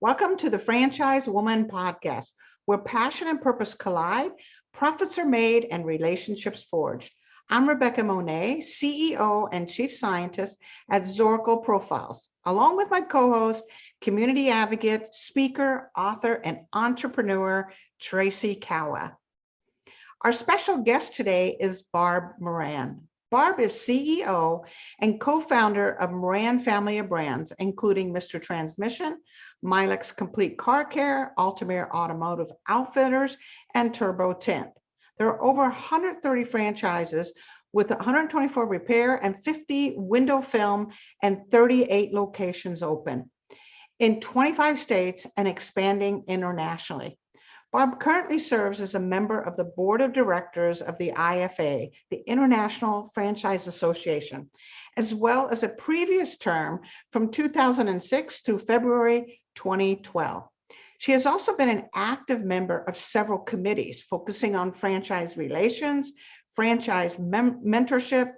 Welcome to the Franchise Woman Podcast, where passion and purpose collide, profits are made, and relationships forged. I'm Rebecca Monet, CEO and Chief Scientist at Zoracle Profiles, along with my co-host, community advocate, speaker, author, and entrepreneur, Tracy Kawa. Our special guest today is Barb Moran. Barb is CEO and co-founder of Moran family of brands, including Mr. Transmission, Milex Complete Car Care, Altamir Automotive Outfitters, and Turbo Tint. There are over 130 franchises with 124 repair and 50 window film and 38 locations open in 25 states and expanding internationally. Barb currently serves as a member of the board of directors of the IFA, the International Franchise Association, as well as a previous term from 2006 through February 2012. She has also been an active member of several committees focusing on franchise relations, franchise mentorship,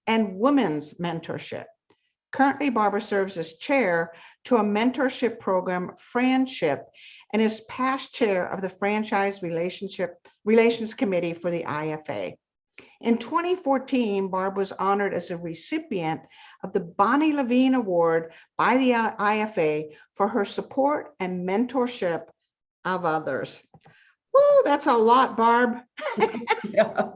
and women's mentorship. Currently, Barbara serves as chair to a mentorship program, Friendship, and is past chair of the Franchise Relations Committee for the IFA. In 2014, Barb was honored as a recipient of the Bonnie Levine Award by the IFA for her support and mentorship of others. Woo, that's a lot, Barb. Yeah.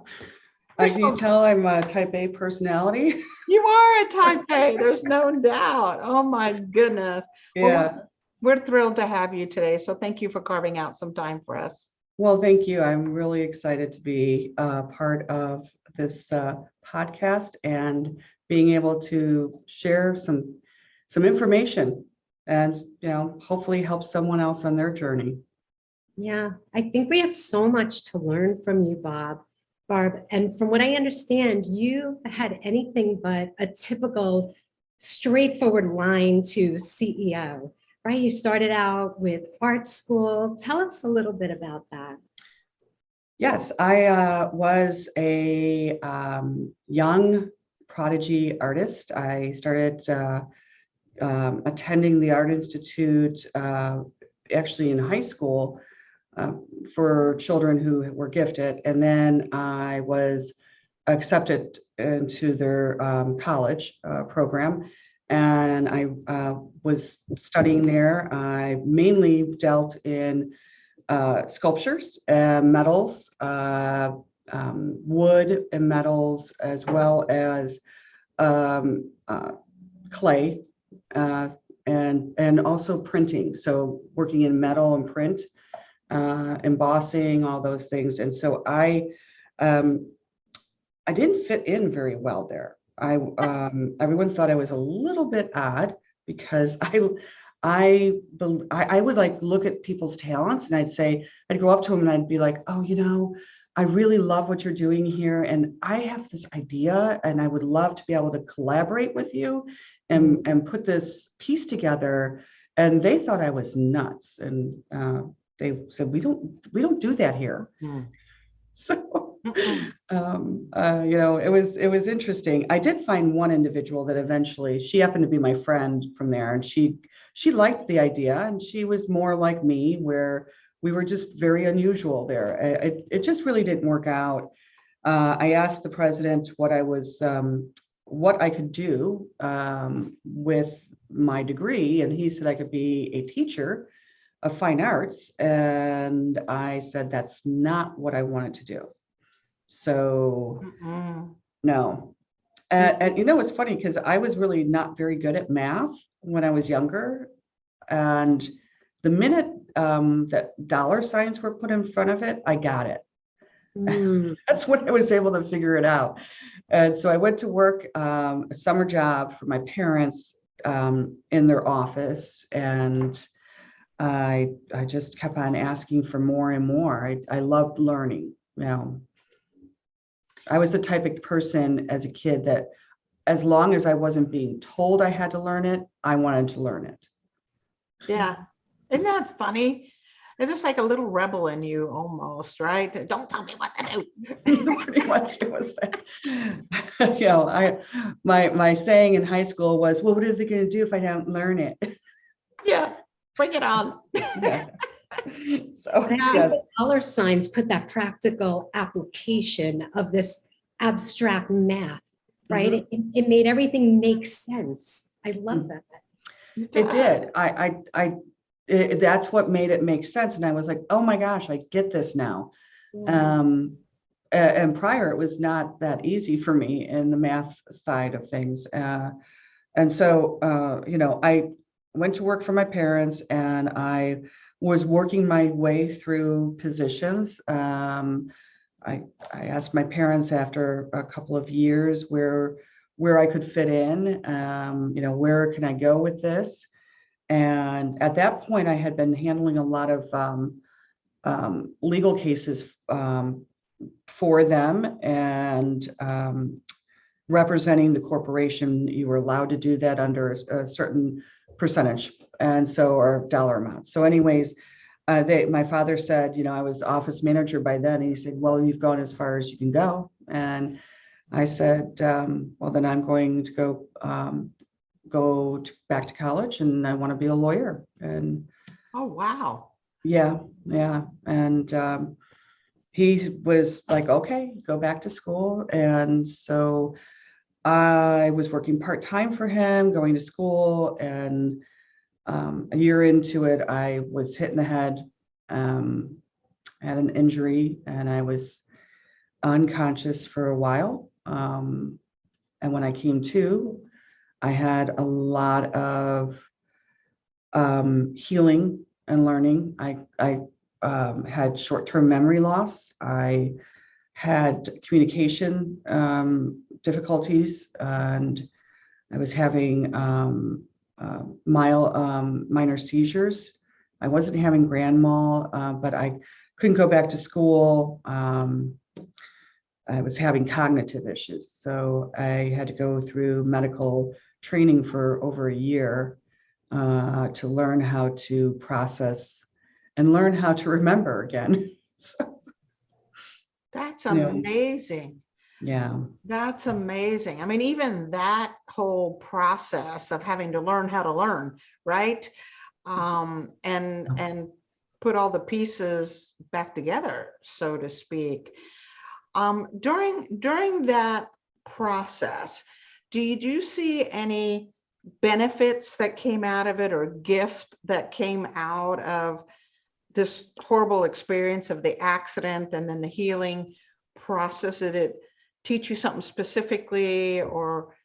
I can tell I'm a type A personality. You are a type A, there's no doubt. Oh my goodness. Yeah. Well, we're thrilled to have you today. So thank you for carving out some time for us. Well, thank you. I'm really excited to be part of this podcast and being able to share some information and, hopefully help someone else on their journey. Yeah, I think we have so much to learn from you, Barb. And from what I understand, you had anything but a typical straightforward line to CEO, right? You started out with art school. Tell us a little bit about that. Yes, I was a young prodigy artist. I started attending the Art Institute actually in high school for children who were gifted. And then I was accepted into their college program. And I was studying there. I mainly dealt in sculptures and metals, wood and metals, as well as clay and also printing. So working in metal and print. Embossing, all those things. And so I didn't fit in very well there. Everyone thought I was a little bit odd because I would like look at people's talents and I'd go up to them and I'd be like, oh, I really love what you're doing here. And I have this idea and I would love to be able to collaborate with you and put this piece together. And they thought I was nuts. And they said, we don't do that here. So, it was interesting. I did find one individual that eventually, she happened to be my friend from there, and she liked the idea, and she was more like me, where we were just very unusual there. It just really didn't work out. I asked the president what I could do with my degree, and he said I could be a teacher of fine arts. And I said, that's not what I wanted to do. So no. And it's funny because I was really not very good at math when I was younger. And the minute that dollar signs were put in front of it, I got it. That's when I was able to figure it out. And so I went to work a summer job for my parents in their office, and I just kept on asking for more and more. I loved learning. I was the type of person as a kid that as long as I wasn't being told I had to learn it, I wanted to learn it. Yeah. Isn't that funny? It's just like a little rebel in you almost, right? Don't tell me what to do. Pretty much it was that. My saying in high school was, well, what are they going to do if I don't learn it? Yeah. Bring it on. Yeah. So, And I think yes. the dollar signs put that practical application of this abstract math, right? It made everything make sense. I love that. It did. That's what made it make sense. And I was like, oh my gosh, I get this now. Yeah. And prior, it was not that easy for me in the math side of things. And so, I went to work for my parents, and I was working my way through positions. I asked my parents after a couple of years where I could fit in, where can I go with this? And at that point, I had been handling a lot of legal cases for them, and representing the corporation. You were allowed to do that under a certain percentage, and so, or dollar amount. So anyways, my father said, I was office manager by then, and he said, well, you've gone as far as you can go. And I said, well, then I'm going to go back to college, and I want to be a lawyer. And Oh, wow. yeah. And he was like, okay, go back to school. And so I was working part-time for him, going to school, and a year into it, I was hit in the head, had an injury, and I was unconscious for a while. And when I came to, I had a lot of healing and learning. I had short-term memory loss. I had communication difficulties, and I was having minor seizures. I wasn't having grand mal, but I couldn't go back to school. I was having cognitive issues, so I had to go through medical training for over a year to learn how to process and learn how to remember again. So, That's you know, amazing. yeah. That's amazing. I mean, even that whole process of having to learn how to learn, right? And put all the pieces back together, so to speak. During that process, do you see any benefits that came out of it, or gift that came out of this horrible experience of the accident and then the healing process? Did it teach you something specifically, or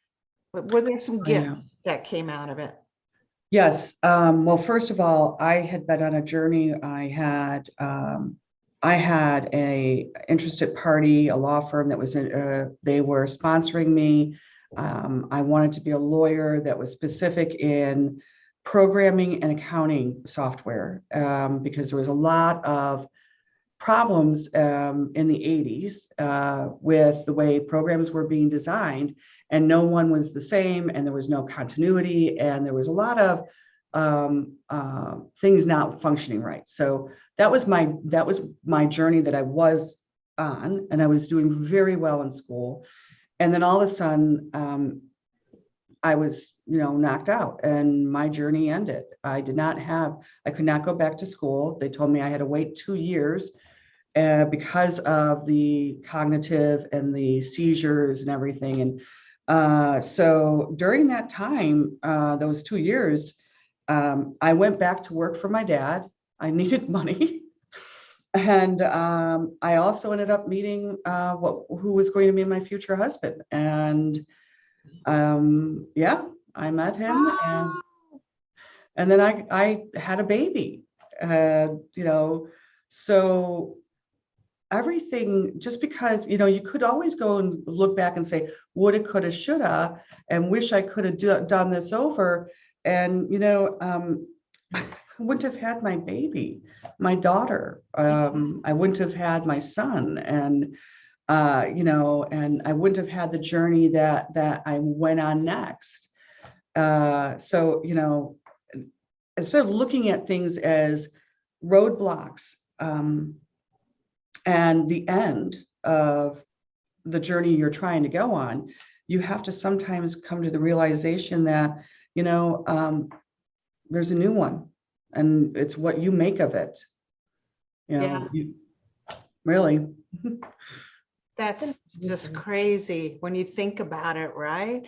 were there some gifts that came out of it? Yes. Well, first of all, I had been on a journey. I had a interested party, a law firm that was they were sponsoring me. I wanted to be a lawyer that was specific in programming and accounting software, because there was a lot of problems in the 80s with the way programs were being designed, and no one was the same, and there was no continuity, and there was a lot of things not functioning right. So that was my journey that I was on, and I was doing very well in school. And then all of a sudden, I was, knocked out, and my journey ended. I could not go back to school. They told me I had to wait 2 years because of the cognitive and the seizures and everything. And so during that time, those 2 years, I went back to work for my dad. I needed money. And I also ended up meeting who was going to be my future husband. And I met him, and then I had a baby. So everything, just because, you could always go and look back and say, woulda, coulda, shoulda, and wish I could have done this over. And, I wouldn't have had my baby, my daughter. I wouldn't have had my son, and and I wouldn't have had the journey that I went on next. So, instead of looking at things as roadblocks, and the end of the journey you're trying to go on, you have to sometimes come to the realization that, there's a new one. and it's what you make of it. You know, Yeah. Really. That's just amazing. crazy when you think about it, right?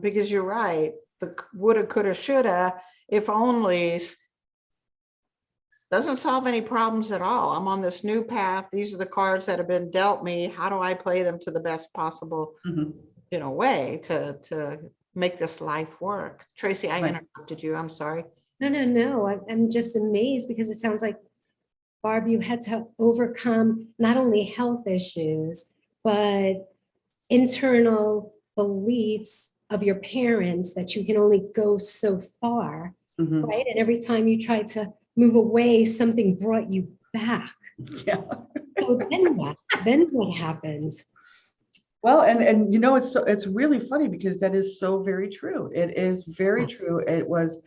Because you're right. The woulda, coulda, shoulda, if only doesn't solve any problems at all. I'm on this new path. These are the cards that have been dealt me. How do I play them to the best possible, Mhm. way to make this life work? Tracy, I Right. interrupted you. I'm sorry. No. I'm just amazed because it sounds like, Barb, you had to overcome not only health issues, but internal beliefs of your parents that you can only go so far, Mhm. right? And every time you tried to move away, something brought you back. Yeah. So then what? Then what happens? Well, and it's really funny because that is so very true. It is very true. It was,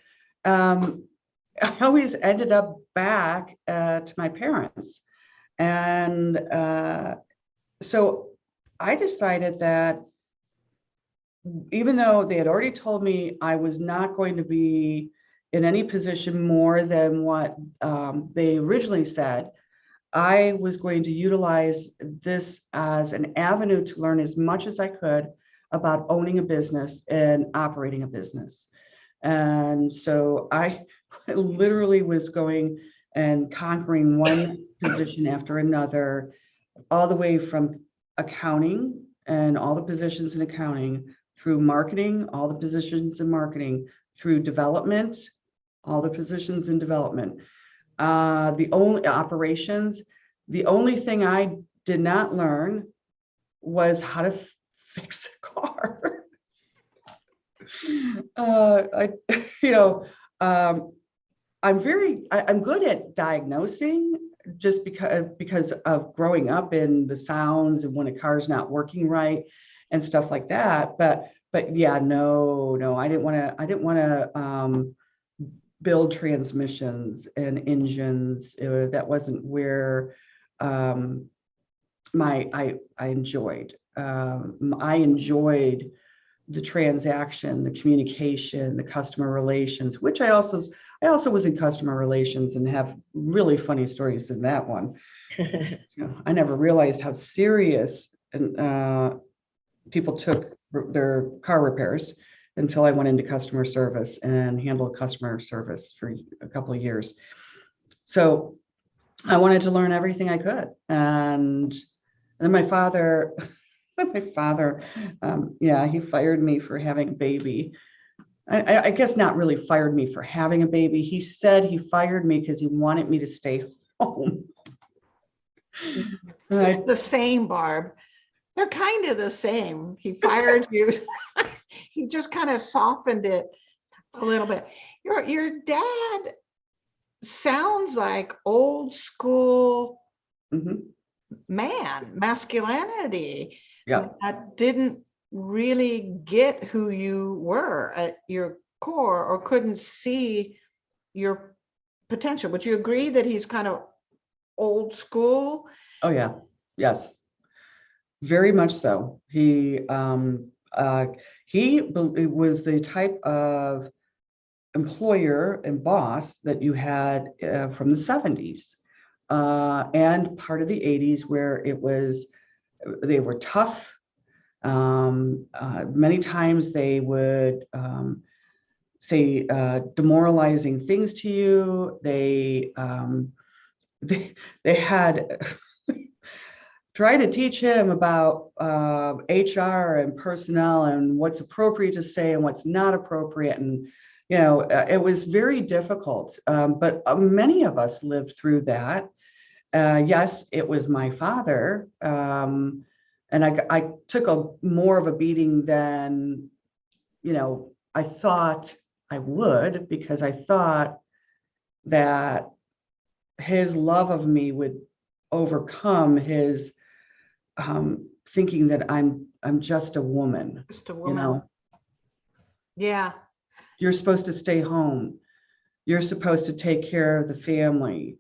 I always ended up back to my parents. And so I decided that even though they had already told me I was not going to be in any position more than what they originally said, I was going to utilize this as an avenue to learn as much as I could about owning a business and operating a business. And so I literally was going and conquering one position after another, all the way from accounting and all the positions in accounting, through marketing, all the positions in marketing, through development, all the positions in development. The only operations, the only thing I did not learn was how to fix a car. I, you know, I'm good at diagnosing, just because of growing up in the sounds and when a car's not working right and stuff like that. But yeah, no, I didn't want to build transmissions and engines. That wasn't where I enjoyed. I enjoyed the transaction, the communication, the customer relations, which I also was in customer relations and have really funny stories in that one. I never realized how serious and people took their car repairs until I went into customer service and handled customer service for a couple of years. So I wanted to learn everything I could. And then my father, yeah, he fired me for having a baby. I guess not really fired me for having a baby. He said he fired me because he wanted me to stay home. They're the same, Barb. They're kind of the same. He fired you. He just kind of softened it a little bit. Your dad sounds like old school Mhm. man, masculinity. Yeah. That didn't really get who you were at your core or couldn't see your potential. Would you agree that he's kind of old school? Oh yeah. Yes. Very much so. Was the type of employer and boss that you had from the 70s and part of the 80s, where they were tough. Many times they would say demoralizing things to you. They had try to teach him about HR and personnel and what's appropriate to say and what's not appropriate. And, it was very difficult. But many of us lived through that. Yes, it was my father. And I took more of a beating than, I thought I would, because I thought that his love of me would overcome his thinking that I'm just a woman. Just a woman. Yeah. You're supposed to stay home. You're supposed to take care of the family.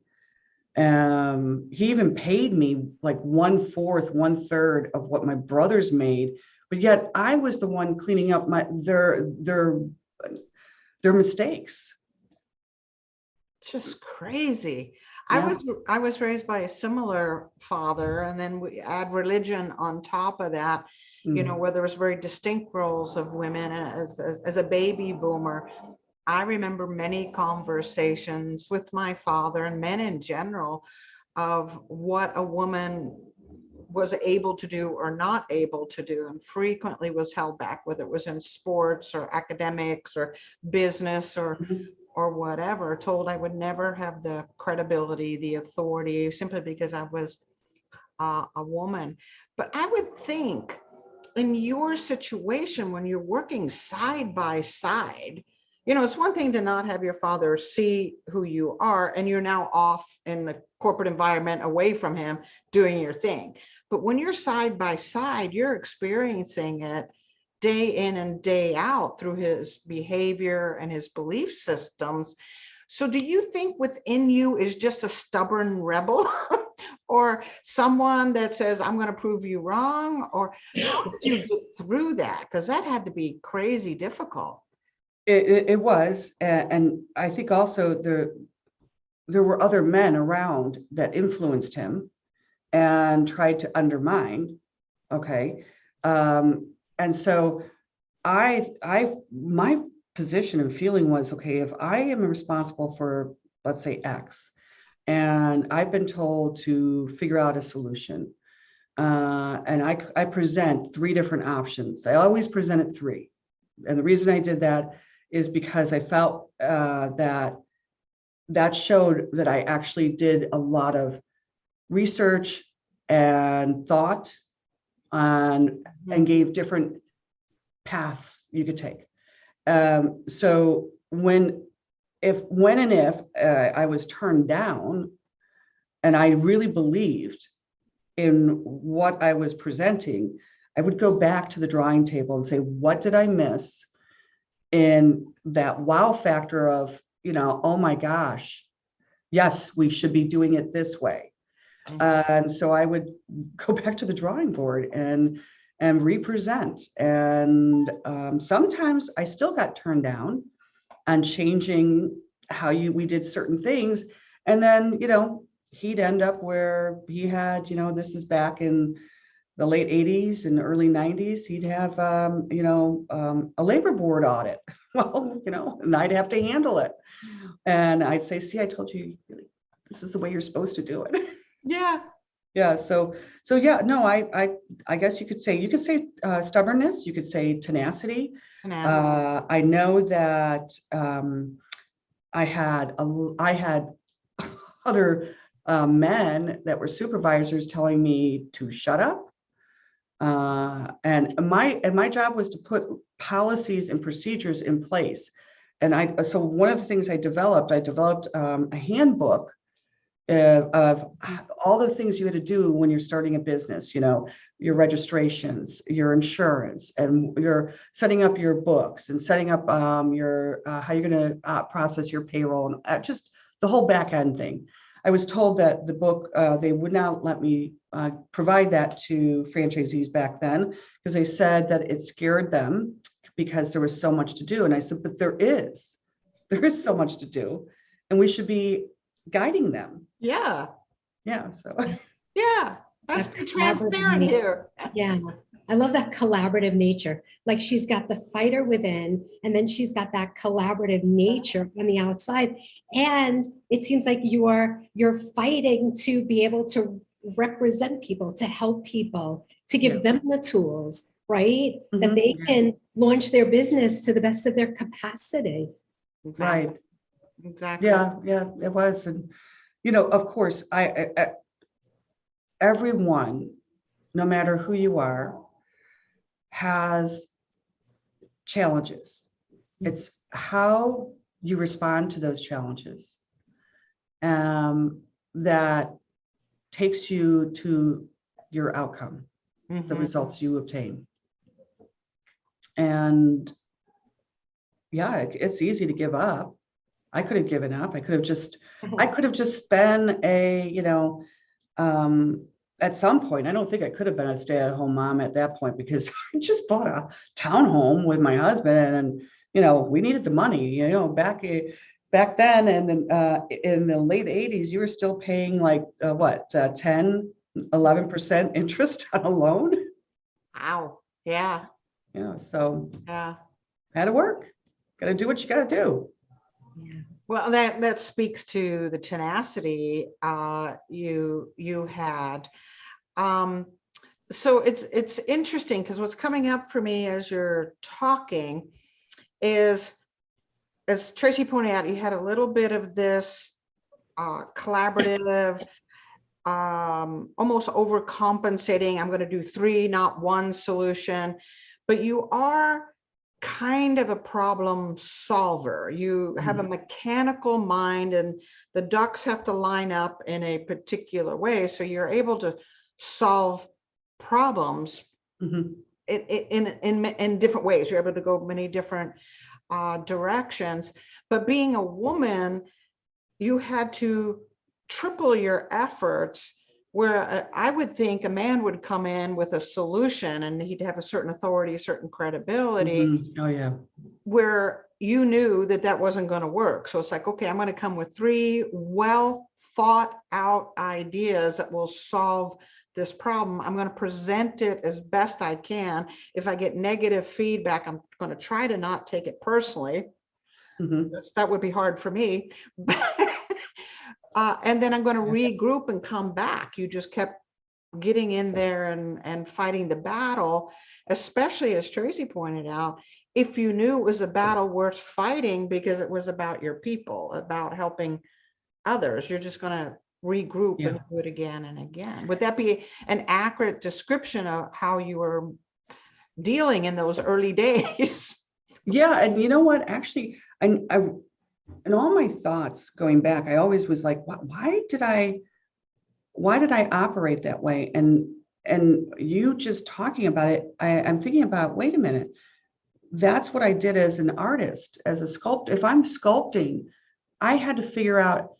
He even paid me like 1/4, 1/3 of what my brothers made, but yet I was the one cleaning up their mistakes. It's just crazy. Yeah. I was raised by a similar father, and then we add religion on top of that, Mm. where there was very distinct roles of women as a baby boomer. I remember many conversations with my father and men in general of what a woman was able to do or not able to do, and frequently was held back, whether it was in sports or academics or business Mhm. or whatever, told I would never have the credibility, the authority, simply because I was a woman. But I would think in your situation, when you're working side by side, it's one thing to not have your father see who you are, and you're now off in the corporate environment away from him doing your thing. But when you're side by side, you're experiencing it day in and day out through his behavior and his belief systems. So do you think within you is just a stubborn rebel or someone that says, I'm going to prove you wrong? Or how did you get through that? Because that had to be crazy difficult. It was, and I think also there were other men around that influenced him and tried to undermine. Okay. And so my position and feeling was, okay, if I am responsible for, let's say, X, and I've been told to figure out a solution, and I present three different options. I always presented three. And the reason I did that is because I felt that showed that I actually did a lot of research and thought on and gave different paths you could take. So when and if I was turned down, and I really believed in what I was presenting, I would go back to the drawing table and say, what did I miss in that wow factor of, oh my gosh, yes, we should be doing it this way. And so I would go back to the drawing board and represent. And sometimes I still got turned down on changing how we did certain things. And then, he'd end up where he had, this is back in the late 80s and early 90s, he'd have, a labor board audit. Well, and I'd have to handle it. And I'd say, see, I told you, this is the way you're supposed to do it. Yeah. Yeah. So yeah, no, I guess you could say stubbornness, you could say tenacity. I know that I had other men that were supervisors telling me to shut up. And my job was to put policies and procedures in place. And so one of the things I developed a handbook of all the things you had to do when you're starting a business, your registrations, your insurance, and you're setting up your books and setting up your how you're going to process your payroll and just the whole back end thing. I was told that the book, they would not let me provide that to franchisees back then because they said that it scared them because there was so much to do. And I said, but there is so much to do, and we should be guiding them. Yeah. Yeah. So Yeah. Let's be transparent here. Yeah. I love that collaborative nature. Like she's got the fighter within, and then she's got that collaborative nature on the outside. And it seems like you're fighting to be able to represent people, to help people, to give them the tools, right? That they can launch their business to the best of their capacity. Exactly. Right. Exactly. Yeah, it was. And, of course, everyone, no matter who you are, has challenges. It's how you respond to those challenges that takes you to your outcome, the results you obtain. And yeah, it's easy to give up. I could have given up. I could have just been at some point, I don't think I could have been a stay-at-home mom at that point because I just bought a townhome with my husband and, we needed the money, back back then, and then in the late 80s, you were still paying like 10, 11% interest on a loan. Wow. Yeah. Yeah, so Yeah. had to work. Got to do what you got to do. Yeah. Well, that speaks to the tenacity you had. So it's interesting because what's coming up for me as you're talking is, as Tracy pointed out, you had a little bit of this collaborative, almost overcompensating. I'm going to do three, not one solution, but you are kind of a problem solver. You have a mechanical mind, and the ducks have to line up in a particular way. So you're able to solve problems Mhm. in different ways. You're able to go many different directions. But being a woman, you had to triple your efforts, where I would think a man would come in with a solution and he'd have a certain authority, a certain credibility, Mhm. Oh yeah. where you knew that that wasn't going to work. So it's like, okay, I'm going to come with three well thought out ideas that will solve this problem. I'm going to present it as best I can. If I get negative feedback, I'm going to try to not take it personally. Mhm. That would be hard for me. And then I'm going to regroup and come back. You just kept getting in there and fighting the battle, especially as Tracy pointed out, if you knew it was a battle worth fighting because it was about your people, about helping others, you're just going to regroup Yeah. and do it again and again. Would that be an accurate description of how you were dealing in those early days? Yeah, and you know what? Actually, in all my thoughts going back, I always was like, why did I operate that way? And you just talking about it, I'm thinking about, wait a minute, that's what I did as an artist, as a sculptor. If I'm sculpting, I had to figure out,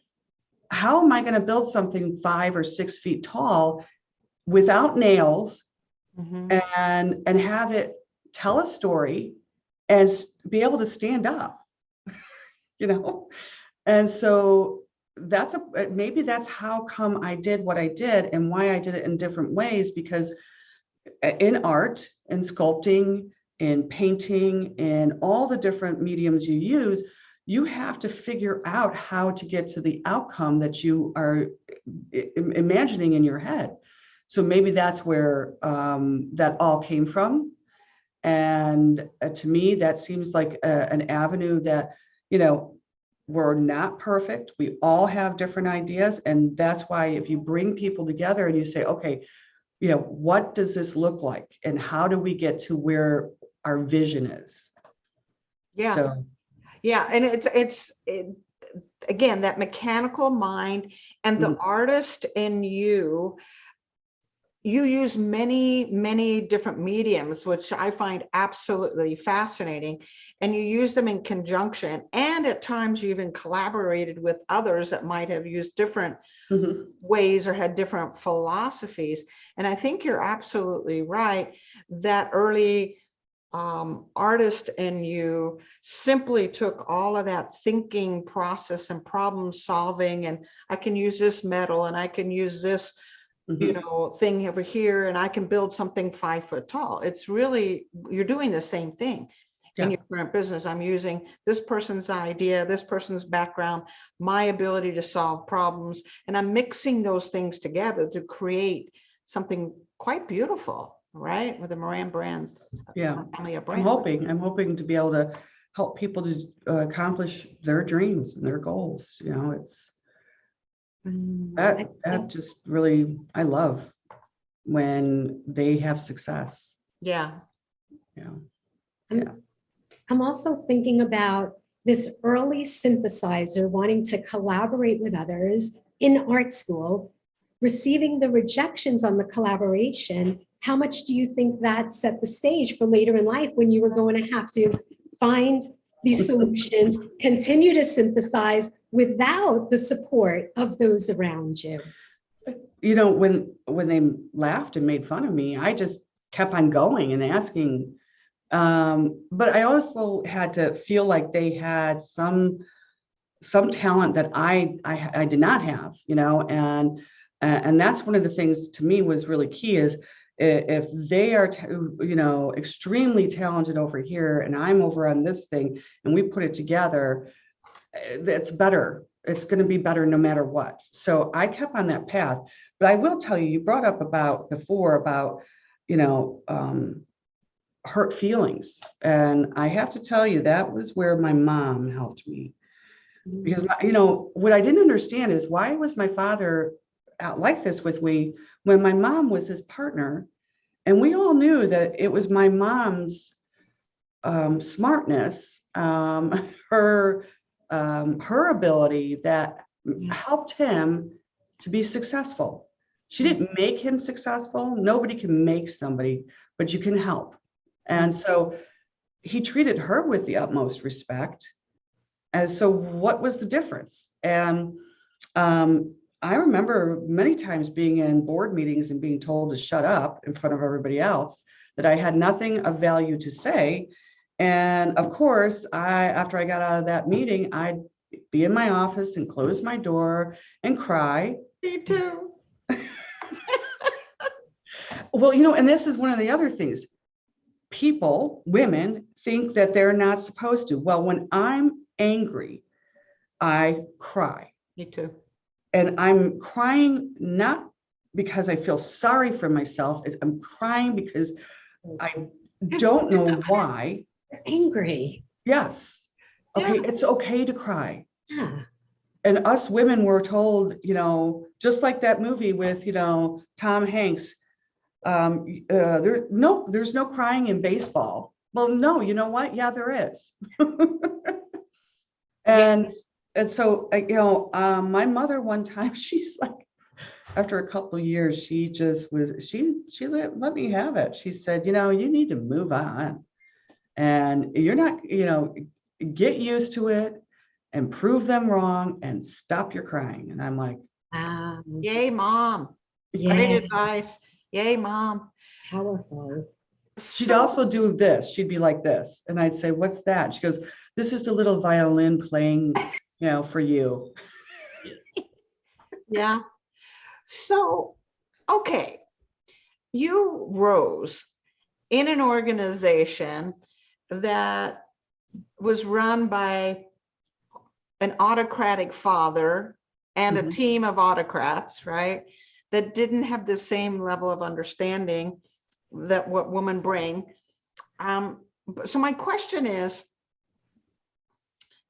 how am I going to build something 5 or 6 feet tall without nails, Mhm. and have it tell a story and be able to stand up, you know? And so maybe that's how come I did what I did, and why I did it in different ways, because in art, in sculpting, in painting, in all the different mediums you use, you have to figure out how to get to the outcome that you are imagining in your head. So maybe that's where that all came from. And to me, that seems like an avenue that, we're not perfect. We all have different ideas. And that's why if you bring people together and you say, okay, what does this look like? And how do we get to where our vision is? Yeah. So, Yeah. And again, that mechanical mind and the artist in you use many different mediums, which I find absolutely fascinating. And you use them in conjunction. And at times you even collaborated with others that might have used different ways or had different philosophies. And I think you're absolutely right. That early artist in you simply took all of that thinking process and problem solving, and I can use this metal and I can use this thing over here, and I can build something 5 foot tall. It's really, you're doing the same thing in your current business. I'm using this person's idea, this person's background, my ability to solve problems, and I'm mixing those things together to create something quite beautiful, right? With the Moran brand. Yeah, family of I'm brands. hoping to be able to help people to accomplish their dreams and their goals. It's that just really, I love when they have success. Yeah. I'm also thinking about this early synthesizer wanting to collaborate with others in art school, receiving the rejections on the collaboration. How much do you think that set the stage for later in life, when you were going to have to find these solutions, continue to synthesize without the support of those around you? When they laughed and made fun of me, I just kept on going and asking. But I also had to feel like they had some some talent that I did not have, and that's one of the things to me was really key is if they are, extremely talented over here and I'm over on this thing and we put it together, it's better. It's going to be better no matter what. So I kept on that path. But I will tell you, you brought up before about, hurt feelings. And I have to tell you, that was where my mom helped me. Because, what I didn't understand is why was my father out like this with me when my mom was his partner? And we all knew that it was my mom's smartness, her ability that helped him to be successful. She didn't make him successful. Nobody can make somebody, but you can help. And so he treated her with the utmost respect. And so what was the difference? And I remember many times being in board meetings and being told to shut up in front of everybody else, that I had nothing of value to say. And of course, after I got out of that meeting, I'd be in my office and close my door and cry. Me too. Well, and this is one of the other things. People, women, think that they're not supposed to. Well, when I'm angry, I cry. Me too. And I'm crying not because I feel sorry for myself. I'm crying because I don't know why. You're angry. Yes. Okay, Yeah. It's okay to cry. Yeah. And us women were told, just like that movie with, Tom Hanks, there's no crying in baseball. Well, no, you know what? Yeah, there is. And so, my mother one time, she's like, after a couple of years, she let me have it. She said, you need to move on, and you're not, get used to it and prove them wrong and stop your crying. And I'm like, Yay, mom. Great advice. Yay, mom. Powerful. She'd also do this. She'd be like this. And I'd say, what's that? She goes, this is the little violin playing, for you. Yeah. So, okay. You rose in an organization that was run by an autocratic father and a team of autocrats, right? That didn't have the same level of understanding that what women bring. So my question is,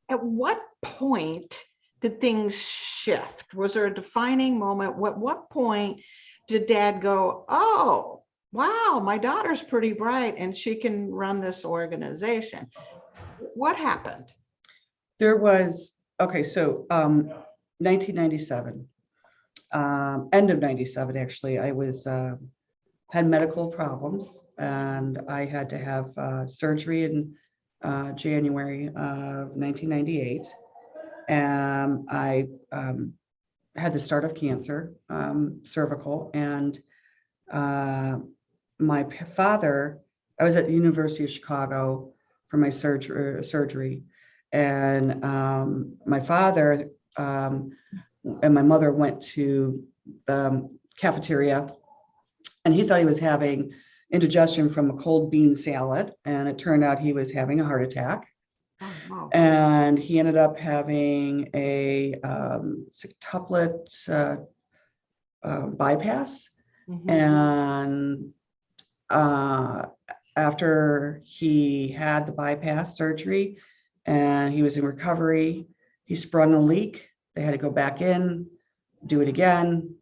at what point did things shift? Was there a defining moment? What point did Dad go, oh, wow, my daughter's pretty bright and she can run this organization? What happened? There was, so 1997, end of 97, actually, I had medical problems and I had to have surgery in January of 1998. And I had the start of cancer, cervical, and my father, I was at the University of Chicago for my surgery, and my father and my mother went to the cafeteria, and he thought he was having indigestion from a cold bean salad, and it turned out he was having a heart attack. Oh, wow. And he ended up having a septuplet bypass. And after he had the bypass surgery and he was in recovery, he sprung a leak. They had to go back in, do it again.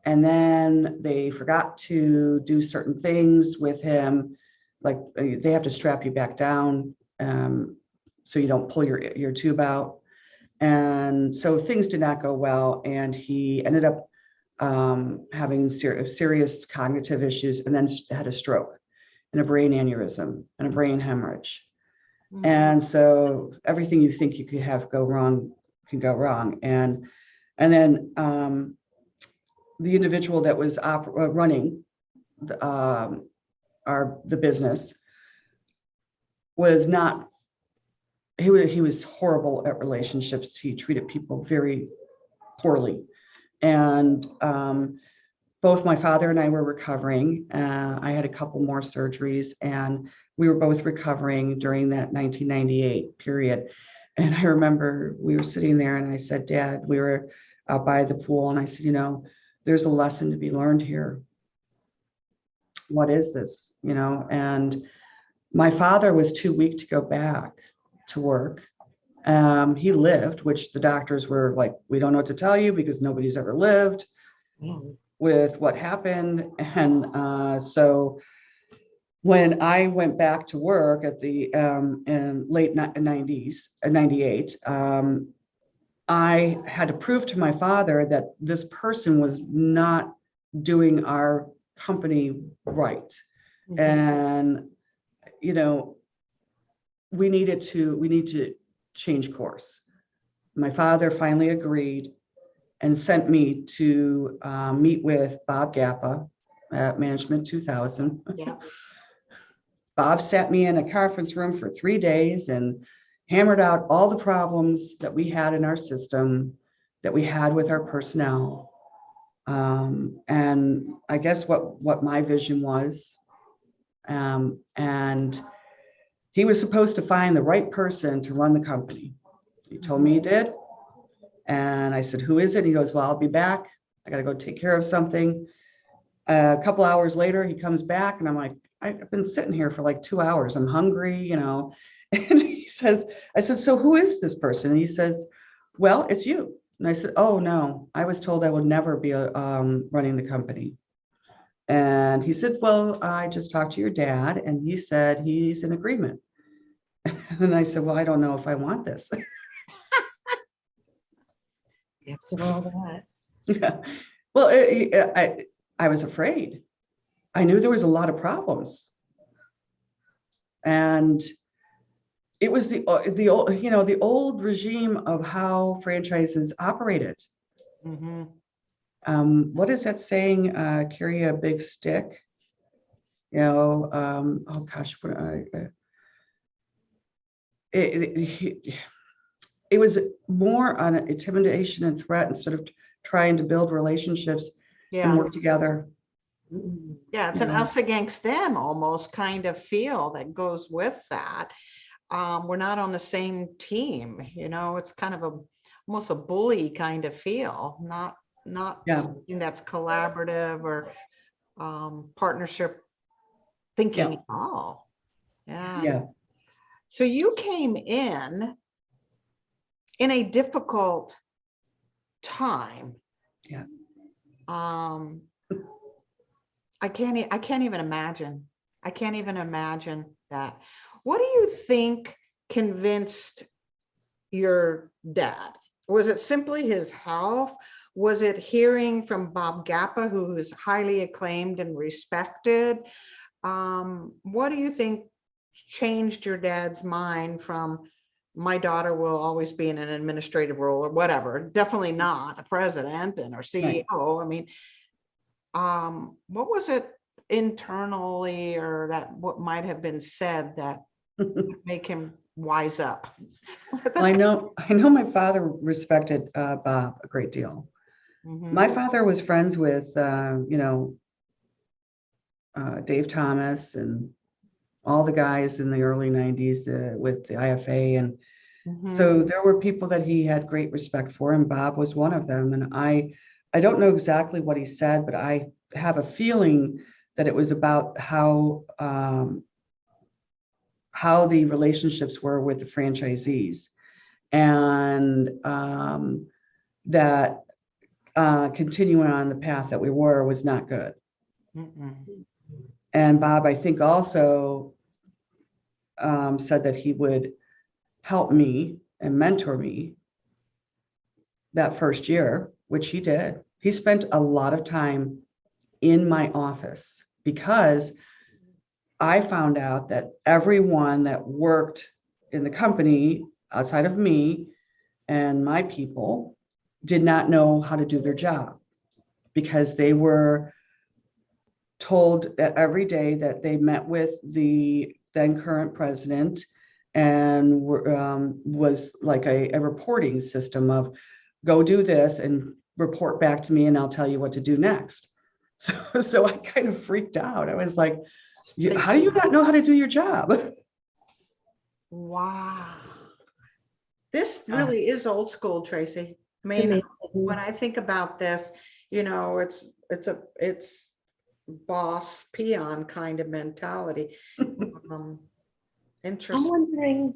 And then they forgot to do certain things with him, like they have to strap you back down so you don't pull your tube out. And so things did not go well. And he ended up having serious cognitive issues, and then had a stroke and a brain aneurysm and a brain hemorrhage. And so everything you think you could have go wrong can go wrong. And then the individual that was running the business was not he was horrible at relationships. He treated people very poorly. And both my father and I were recovering. I had a couple more surgeries, and we were both recovering during that 1998 period. And I remember we were sitting there, and I said, Dad, we were out by the pool, and I said, there's a lesson to be learned here. What is this? And my father was too weak to go back to work. He lived, which the doctors were like, we don't know what to tell you because nobody's ever lived with what happened. And so when I went back to work at the in late 90s, 98, I had to prove to my father that this person was not doing our company right. Mhm. And, we need to change course. My father finally agreed and sent me to meet with Bob Gappa at Management 2000. Yeah. Bob sat me in a conference room for 3 days and hammered out all the problems that we had in our system, that we had with our personnel. And I guess what my vision was. And he was supposed to find the right person to run the company. He told me he did. And I said, who is it? He goes, well, I'll be back. I got to go take care of something. A couple hours later, he comes back, and I'm like, I've been sitting here for like 2 hours. I'm hungry, And I said, so who is this person? And he says, well, it's you. And I said, oh no, I was told I would never be running the company. And he said, well, I just talked to your dad, and he said he's in agreement. And I said, well, I don't know if I want this. After all that. Yeah. Well, I was afraid. I knew there was a lot of problems. And it was the old regime of how franchises operated. Mhm. What is that saying? Carry a big stick. Oh gosh, it was more on intimidation and threat instead of trying to build relationships and Yeah. work together. Yeah, it's an Yeah. us against them almost kind of feel that goes with that. We're not on the same team, it's kind of almost a bully kind of feel, not Yeah. something that's collaborative or partnership thinking Yeah. at all. Yeah. Yeah. So you came in a difficult time. Yeah. I can't even imagine. I can't even imagine that. What do you think convinced your dad? Was it simply his health? Was it hearing from Bob Gappa, who is highly acclaimed and respected? What do you think changed your dad's mind from my daughter will always be in an administrative role or whatever? Definitely not a president and or CEO. Right. I mean, what was it internally or that what might have been said that would make him wise up? Well, I know my father respected Bob a great deal. Mhm. My father was friends with Dave Thomas and all the guys in the early 90s with the IFA. And Mhm. so there were people that he had great respect for, and Bob was one of them. And I don't know exactly what he said, but I have a feeling that it was about how the relationships were with the franchisees, and that continuing on the path that we were was not good. Mm-mm. And Bob, I think, also said that he would help me and mentor me that first year, which he did. He spent a lot of time in my office because I found out that everyone that worked in the company outside of me and my people did not know how to do their job, because they were told that every day that they met with the then current president and was like a reporting system of go do this and report back to me and I'll tell you what to do next. So I kind of freaked out. I was like, how do you not know how to do your job? Wow. This really is old school, Tracy. I mean, amazing. when I think about this, it's boss peon kind of mentality. I'm Interesting. wondering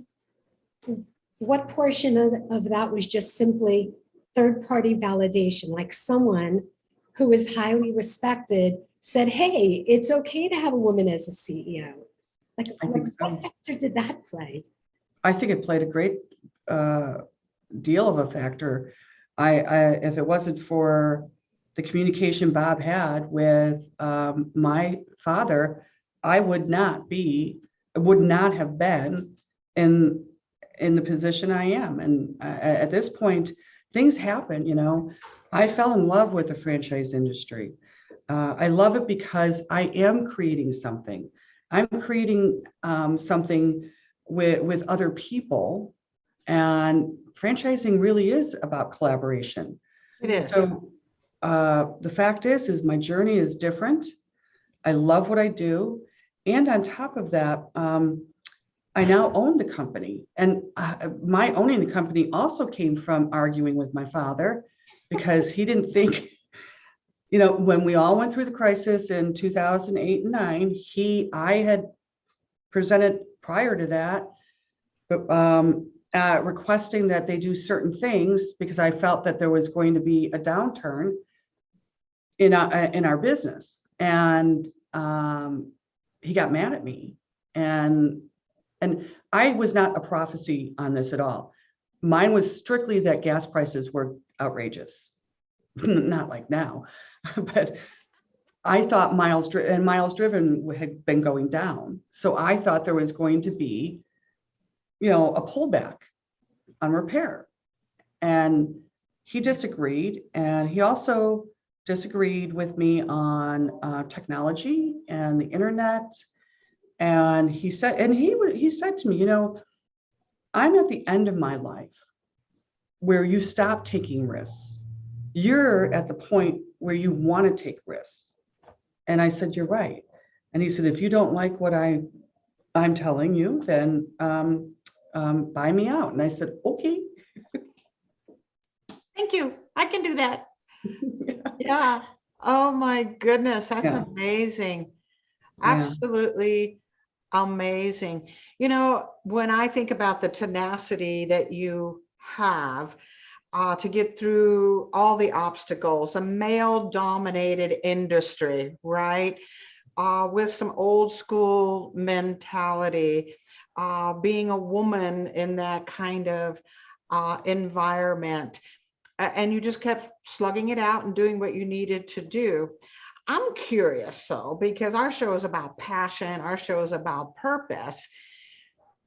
what portion of that was just simply third-party validation, like someone who is highly respected said, hey, it's okay to have a woman as a CEO. Like, I think so. what factor did that play? I think it played a great deal of a factor. If it wasn't for the communication Bob had with my father, I would not have been in the position I am. And at this point, things happen. I fell in love with the franchise industry. I love it because I am creating something. I'm creating something with other people, and franchising really is about collaboration. It is. So the fact is my journey is different. I love what I do. And on top of that, I now own the company. And my owning the company also came from arguing with my father, because he didn't think, when we all went through the crisis in 2008 and 9, I had presented prior to that, requesting that they do certain things because I felt that there was going to be a downturn in our business. And he got mad at me. And I was not a prophecy on this at all. Mine was strictly that gas prices were outrageous. Not like now, but I thought miles driven had been going down. So I thought there was going to be, a pullback on repair. And he disagreed. And he also disagreed with me on technology and the internet. And he said to me, I'm at the end of my life where you stop taking risks. You're at the point where you want to take risks. And I said, you're right. And he said, if you don't like what I'm telling you, then buy me out. And I said, okay. Thank you. I can do that. Yeah. Oh my goodness. That's amazing. Absolutely amazing. When I think about the tenacity that you have to get through all the obstacles, a male-dominated industry, right? With some old school mentality, being a woman in that kind of environment, and you just kept slugging it out and doing what you needed to do. I'm curious, though, because our show is about passion, our show is about purpose.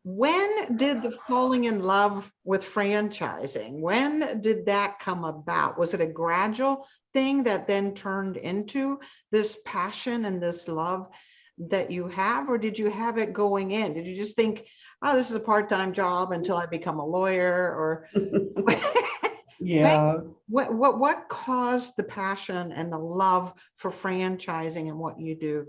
When did the falling in love with franchising, when did that come about? Was it a gradual thing that then turned into this passion and this love that you have, or did you have it going in? Did you just think, oh, this is a part-time job until I become a lawyer? Or Yeah. what caused the passion and the love for franchising and what you do?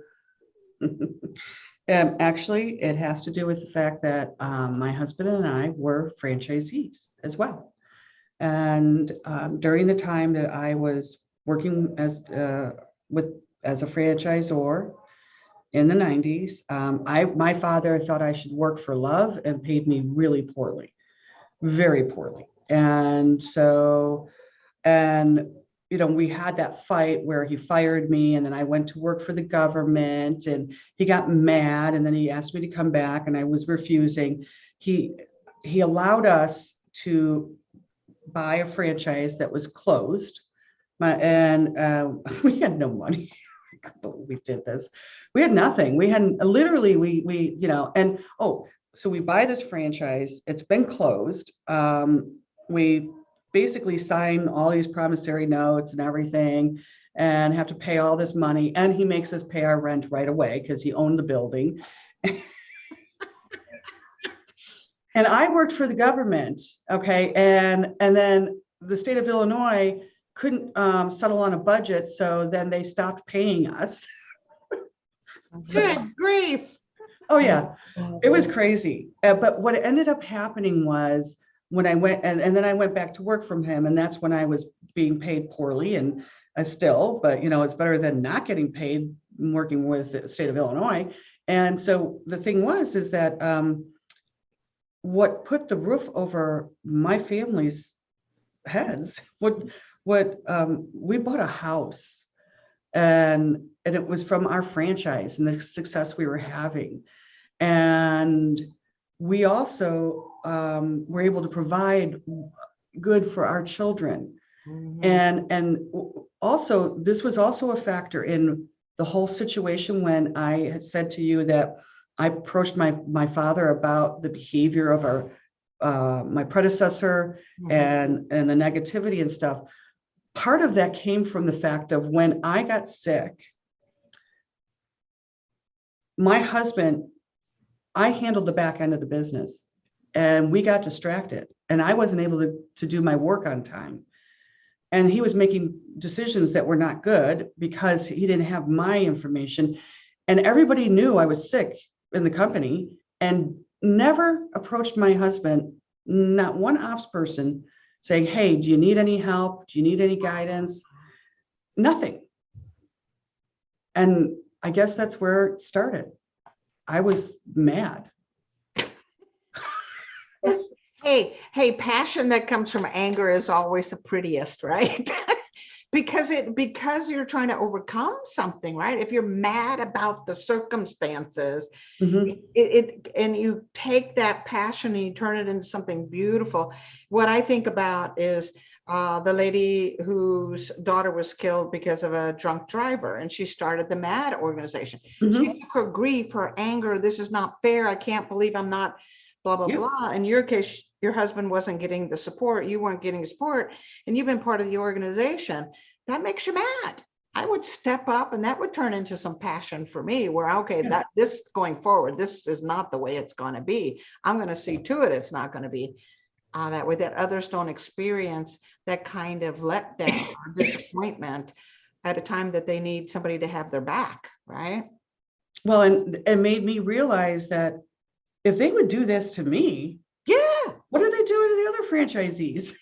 Actually, it has to do with the fact that my husband and I were franchisees as well. And during the time that I was working as a franchisor in the 90s, my father thought I should work for love and paid me really poorly, very poorly. And so, we had that fight where he fired me, and then I went to work for the government, and he got mad, and then he asked me to come back, and I was refusing. He allowed us to buy a franchise that was closed, and we had no money. I can't believe we did this. We had nothing. We had literally so we buy this franchise. It's been closed. We basically sign all these promissory notes and everything and have to pay all this money. And he makes us pay our rent right away because he owned the building. And I worked for the government, okay, and then the state of Illinois couldn't settle on a budget, so then they stopped paying us. Good grief. Oh yeah, it was crazy. But what ended up happening was when I went, and then I went back to work from him, and that's when I was being paid poorly, and still, but it's better than not getting paid working with the state of Illinois. And so the thing was, is that what put the roof over my family's heads, what we bought a house, and it was from our franchise and the success we were having. And we also were able to provide good for our children. And also, this was also a factor in the whole situation when I had said to you that I approached my father about the behavior of my predecessor and the negativity and stuff. Part of that came from the fact of when I got sick, my husband, I handled the back end of the business, and we got distracted, and I wasn't able to do my work on time. And he was making decisions that were not good because he didn't have my information. And everybody knew I was sick in the company and never approached my husband, not one ops person, saying, hey, do you need any help? Do you need any guidance? Nothing. And I guess that's where it started. I was mad. Hey, passion that comes from anger is always the prettiest, right? because you're trying to overcome something, right? If you're mad about the circumstances, and you take that passion and you turn it into something beautiful. What I think about is the lady whose daughter was killed because of a drunk driver, and she started the MAD organization. She took her grief, her anger, this is not fair, I can't believe I'm not blah, blah, blah. In your case, your husband wasn't getting the support, you weren't getting support, and you've been part of the organization. That makes you mad. I would step up, and that would turn into some passion for me where, okay, that this going forward, this is not the way it's going to be. I'm going to see to it it's not going to be that way, that others don't experience that kind of letdown or disappointment at a time that they need somebody to have their back, right? Well, and it made me realize that if they would do this to me, what are they doing to the other franchisees?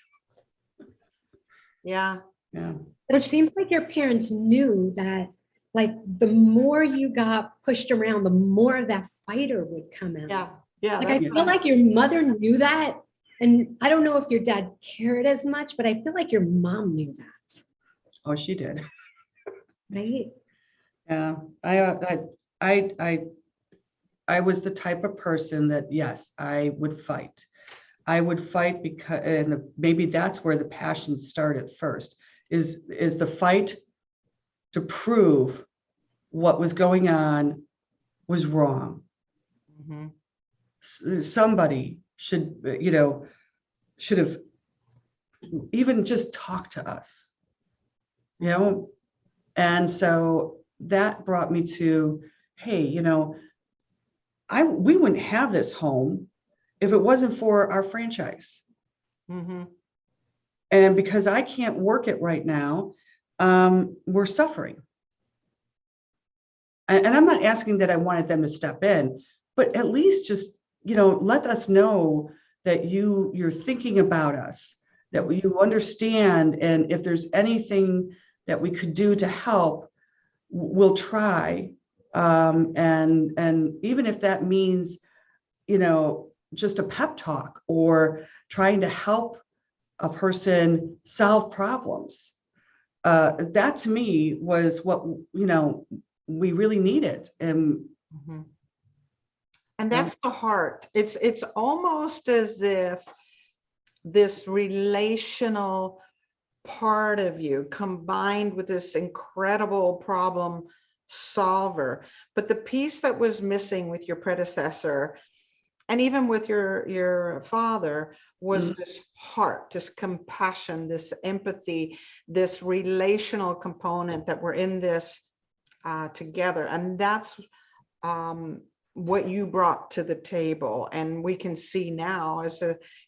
Yeah. But it seems like your parents knew that, like, the more you got pushed around, the more that fighter would come out. Like, I feel like your mother knew that. And I don't know if your dad cared as much, but I feel like your mom knew that. Oh, she did. Right? Yeah. I was the type of person that, yes, I would fight. I would fight because, and maybe that's where the passion started first, is the fight to prove what was going on was wrong. Somebody should have even just talked to us, and so that brought me to, hey, we wouldn't have this home if it wasn't for our franchise. And because I can't work it right now, we're suffering. And I'm not asking that I wanted them to step in, but at least just, let us know that you're thinking about us, that you understand. And if there's anything that we could do to help, we'll try. And even if that means, just a pep talk or trying to help a person solve problems, that to me was what, we really needed. And that's the heart. It's almost as if this relational part of you combined with this incredible problem solver. But the piece that was missing with your predecessor and even with your father was this heart, this compassion, this empathy, this relational component that we're in this together. And that's what you brought to the table. And we can see now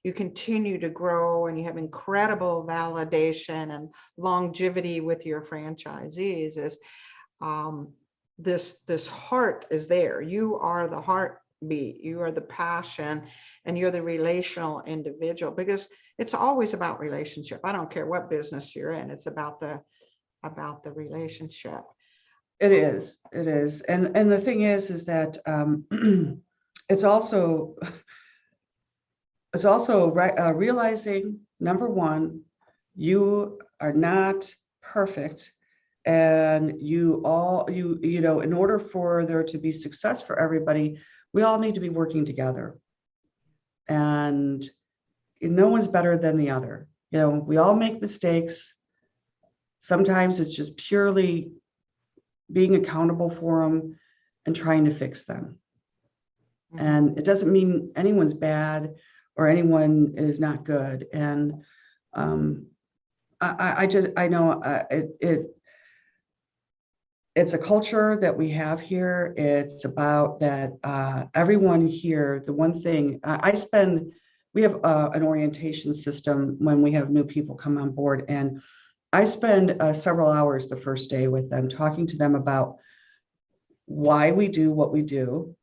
you continue to grow and you have incredible validation and longevity with your franchisees is this heart is there. You are the heartbeat, you are the passion, and you're the relational individual, because it's always about relationship. I don't care what business you're in, it's about the relationship. It is. And the thing is that it's also realizing, number one, you are not perfect, and you know, in order for there to be success for everybody, we all need to be working together, and no one's better than the other. You know, we all make mistakes. Sometimes it's just purely being accountable for them and trying to fix them. And it doesn't mean anyone's bad or anyone is not good. And I know it's a culture that we have here. It's about that everyone here, the one thing we have an orientation system when we have new people come on board, and I spend several hours the first day with them, talking to them about why we do what we do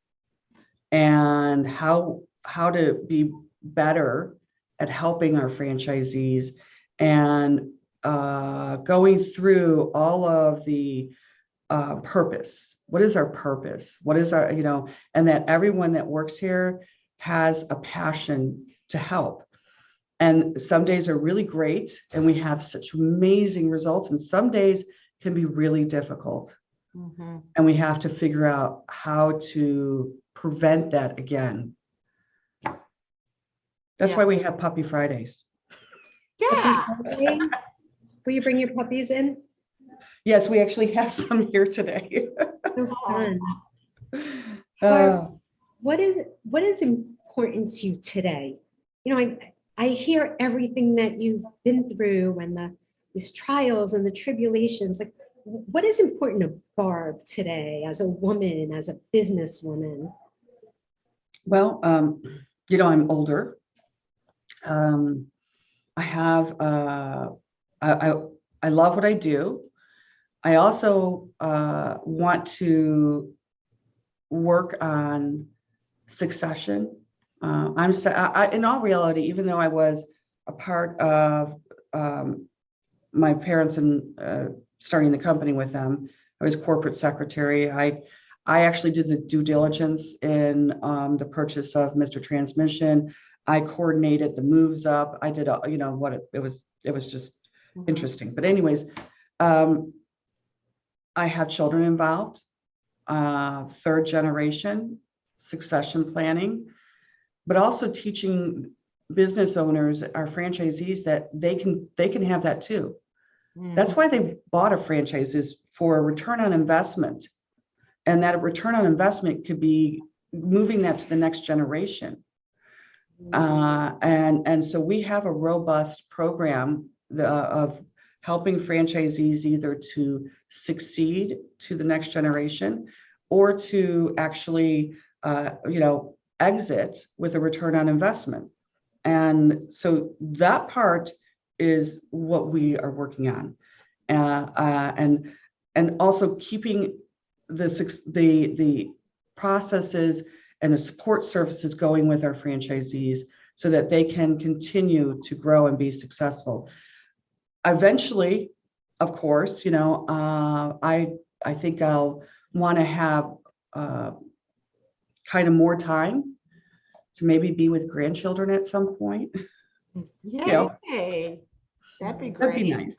and how to be better at helping our franchisees, and going through all of the purpose. What is our purpose? What is our, you know, and that everyone that works here has a passion to help. And some days are really great and we have such amazing results, and some days can be really difficult. And we have to figure out how to prevent that again. That's why we have Puppy Fridays. Yeah. Will you bring your puppies in? Yes, we actually have some here today. So fun. What is important to you today? You know, I hear everything that you've been through and these trials and the tribulations. Like, what is important to Barb today as a woman, as a businesswoman? Well, you know, I'm older. I have, I love what I do. I also want to work on succession. In all reality, even though I was a part of my parents and starting the company with them, I was corporate secretary. I actually did the due diligence in the purchase of Mr. Transmission. I coordinated the moves up. I did, you know, what it was just interesting. But anyways, I have children involved, third generation succession planning, but also teaching business owners, our franchisees, that they can have that too. That's why they bought a franchise, is for a return on investment, and that a return on investment could be moving that to the next generation. And so we have a robust program of helping franchisees either to succeed to the next generation or to actually, you know, exit with a return on investment. And so that part is what we are working on, and also keeping the processes and the support services going with our franchisees so that they can continue to grow and be successful. Eventually, of course, you know, I think I'll want to have kind of more time to maybe be with grandchildren at some point. Yay. You know, That'd be great. that'd be nice.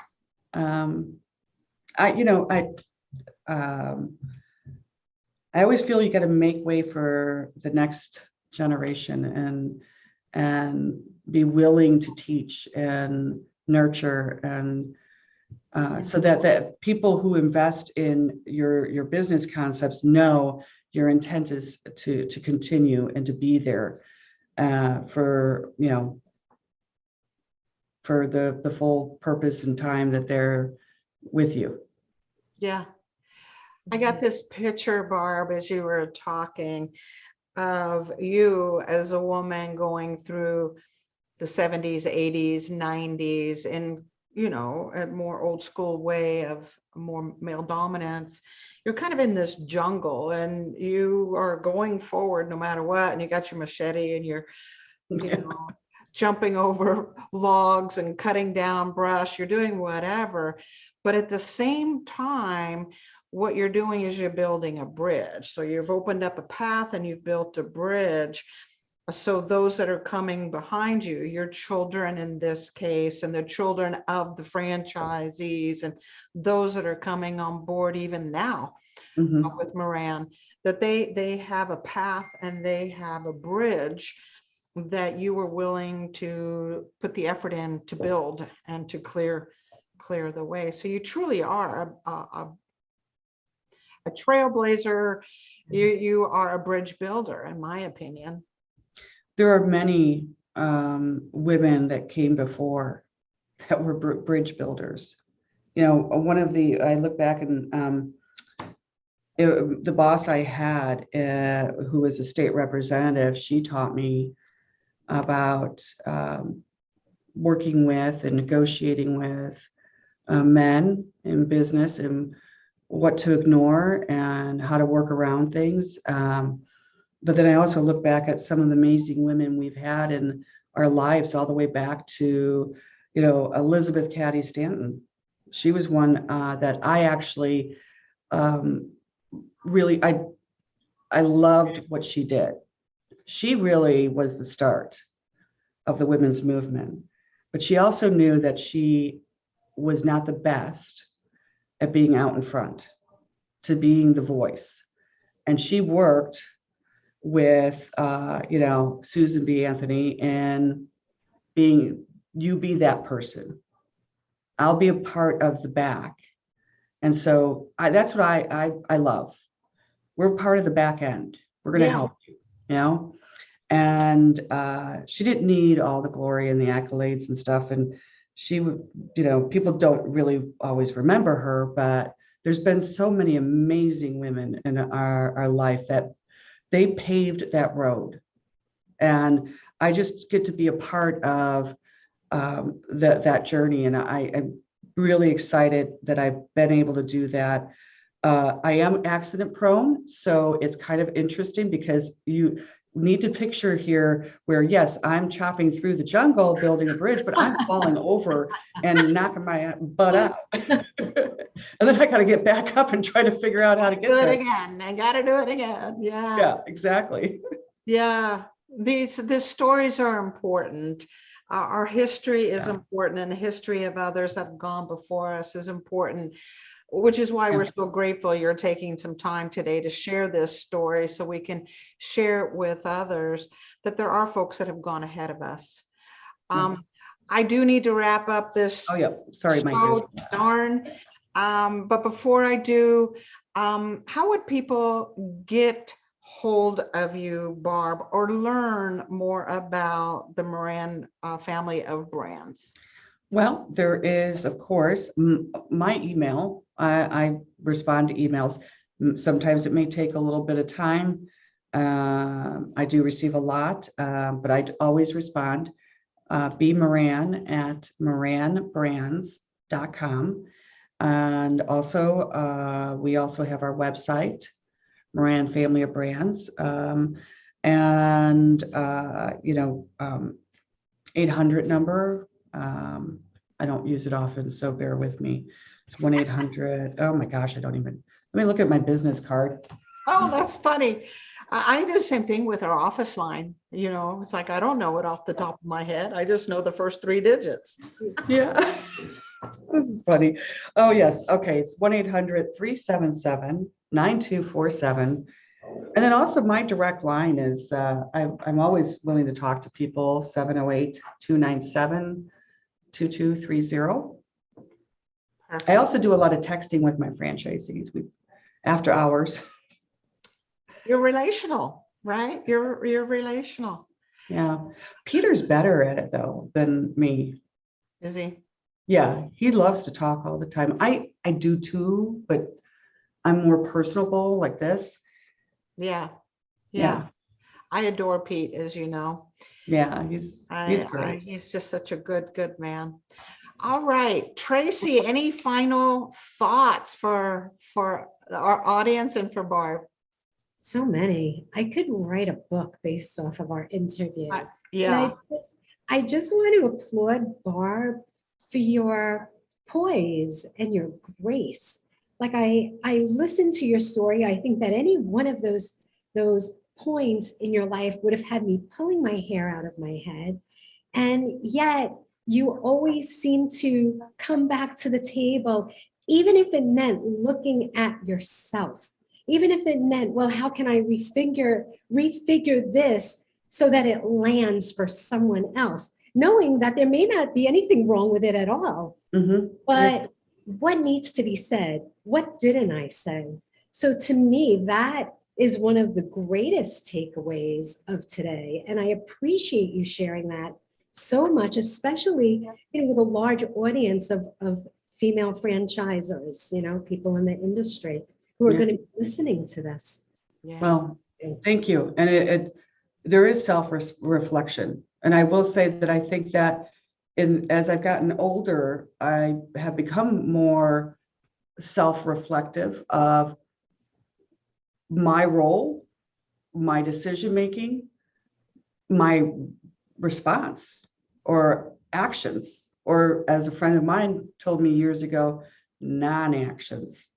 I always feel you got to make way for the next generation and be willing to teach and nurture, and so that people who invest in your business concepts know your intent is to continue and to be there for, you know, for the full purpose and time that they're with you. Yeah. I got this picture, Barb, as you were talking, of you as a woman going through the 70s, 80s, 90s in, a more old school way of more male dominance. You're kind of in this jungle and you are going forward no matter what. And you got your machete and you're, you know, jumping over logs and cutting down brush. You're doing whatever. But at the same time, what you're doing is you're building a bridge. So you've opened up a path and you've built a bridge. So those that are coming behind you, your children in this case, and the children of the franchisees, and those that are coming on board even now with Moran, that they have a path and they have a bridge that you were willing to put the effort in to build and to clear the way. So you truly are a trailblazer. You are a bridge builder, in my opinion. There are many women that came before that were bridge builders. I look back and the boss I had, who was a state representative, she taught me about working with and negotiating with men in business and what to ignore and how to work around things. But then I also look back at some of the amazing women we've had in our lives, all the way back to, Elizabeth Cady Stanton. She was one that I actually really, I loved what she did. She really was the start of the women's movement, but she also knew that she was not the best at being out in front, to being the voice. And she worked with, Susan B. Anthony and be that person. I'll be a part of the back. And so that's what I love. We're part of the back end. We're going to help you, And she didn't need all the glory and the accolades and stuff. And she would, people don't really always remember her, but there's been so many amazing women in our life that they paved that road. And I just get to be a part of that journey. And I'm really excited that I've been able to do that. I am accident prone, so it's kind of interesting because you need to picture here where, yes, I'm chopping through the jungle, building a bridge, but I'm falling over and knocking my butt out. And then I got to get back up and try to figure out how to get do there. it again. I got to do it again. Yeah. Yeah, exactly. Yeah. These stories are important. Our history is important, and the history of others that have gone before us is important, which is why we're so grateful you're taking some time today to share this story so we can share it with others, that there are folks that have gone ahead of us. I do need to wrap up this. Oh, yeah. Sorry, my ears. Darn. But before I do, how would people get hold of you, Barb, or learn more about the Moran family of brands? Well, there is, of course, my email. I respond to emails. Sometimes it may take a little bit of time. I do receive a lot, but I always respond. bmoran@moranbrands.com. And also, we also have our website, Moran Family of Brands. 800 number. I don't use it often, so bear with me. It's 1-800. Oh my gosh, let me look at my business card. Oh, that's funny. I do the same thing with our office line. It's like, I don't know it off the top of my head. I just know the first 3 digits. Yeah. This is funny. Oh, yes. Okay. It's 1-800-377-9247. And then also my direct line is, I'm always willing to talk to people, 708-297-2230. I also do a lot of texting with my franchisees after hours. You're relational, right? You're relational. Yeah. Peter's better at it though than me. Is he? Yeah, he loves to talk all the time. I do too, but I'm more personable like this. Yeah. Yeah. Yeah. I adore Pete, as you know. Yeah. He's great. He's just such a good man. All right, Tracy, any final thoughts for our audience and for Barb? So many. I could write a book based off of our interview. And Yeah. I just want to applaud Barb for your poise and your grace. Like I listened to your story. I think that any one of those points in your life would have had me pulling my hair out of my head. And yet you always seem to come back to the table, even if it meant looking at yourself, even if it meant, well, how can I refigure this so that it lands for someone else, knowing that there may not be anything wrong with it at all. But what needs to be said? What didn't I say? So to me, that is one of the greatest takeaways of today. And I appreciate you sharing that so much, especially with a large audience of female franchisors, people in the industry who are going to be listening to this. Yeah. Well, thank you. And there is self-reflection. And I will say that I think that as I've gotten older, I have become more self-reflective of my role, my decision-making, my response or actions, or as a friend of mine told me years ago, non-actions.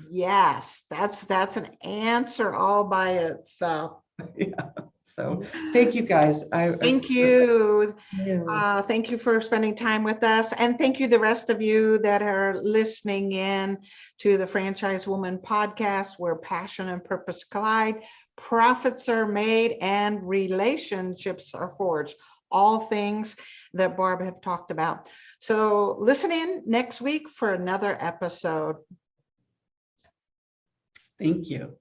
Yes, that's an answer all by itself. Yeah. So thank you guys. Thank you. Yeah. Thank you for spending time with us. And thank you the rest of you that are listening in to the Franchise Woman podcast, where passion and purpose collide, profits are made, and relationships are forged. All things that Barb have talked about. So listen in next week for another episode. Thank you.